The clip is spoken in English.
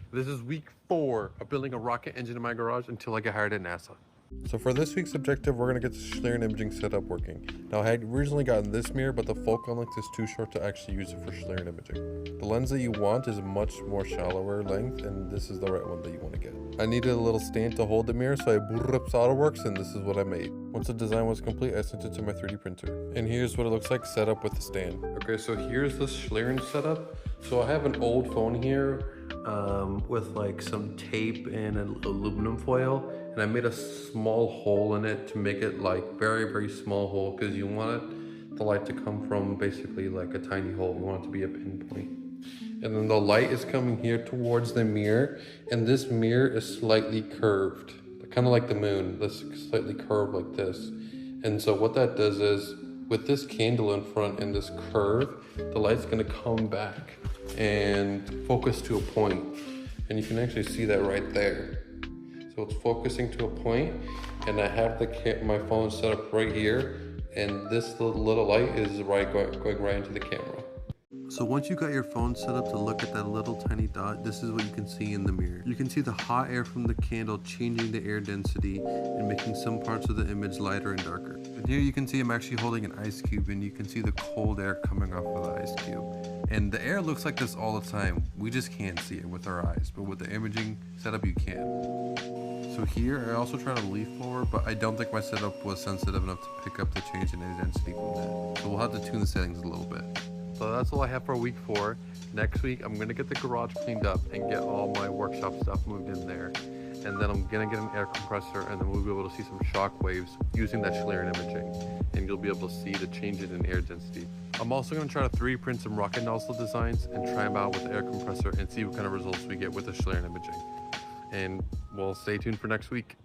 This is week 4 of building a rocket engine in my garage until I get hired at NASA. So for this week's objective, we're going to get the Schlieren imaging setup working. Now, I had originally gotten this mirror, but the focal length is too short to actually use it for Schlieren imaging. The lens that you want is a much more shallower length, and this is the right one that you want to get. I needed a little stand to hold the mirror, so I booted up SolidWorks, and this is what I made. Once the design was complete, I sent it to my 3D printer. And here's what it looks like set up with the stand. Okay, so here's the Schlieren setup. So I have an old phone here with like some tape and an aluminum foil, and I made a small hole in it to make it like very small hole, because you want the light to come from basically like a tiny hole. You want it to be a pinpoint. And then the light is coming here towards the mirror, and this mirror is slightly curved, kind of like the moon. This is slightly curved like this. And so what that does is, with this candle in front and this curve, the light's gonna come back and focus to a point. And you can actually see that right there. So it's focusing to a point, and I have my phone set up right here, and this little light is going right into the camera. So once you got your phone set up to look at that little tiny dot, this is what you can see in the mirror. You can see the hot air from the candle changing the air density and making some parts of the image lighter and darker. And here you can see I'm actually holding an ice cube, and you can see the cold air coming off of the ice cube. And the air looks like this all the time. We just can't see it with our eyes, but with the imaging setup you can. So here I also tried a leaf blower, but I don't think my setup was sensitive enough to pick up the change in air density from that. So we'll have to tune the settings a little bit. So that's all I have for week 4. Next week, I'm gonna get the garage cleaned up and get all my workshop stuff moved in there. And then I'm gonna get an air compressor, and then we'll be able to see some shock waves using that Schlieren imaging. And you'll be able to see the changes in air density. I'm also gonna try to 3D print some rocket nozzle designs and try them out with the air compressor and see what kind of results we get with the Schlieren imaging. And we'll stay tuned for next week.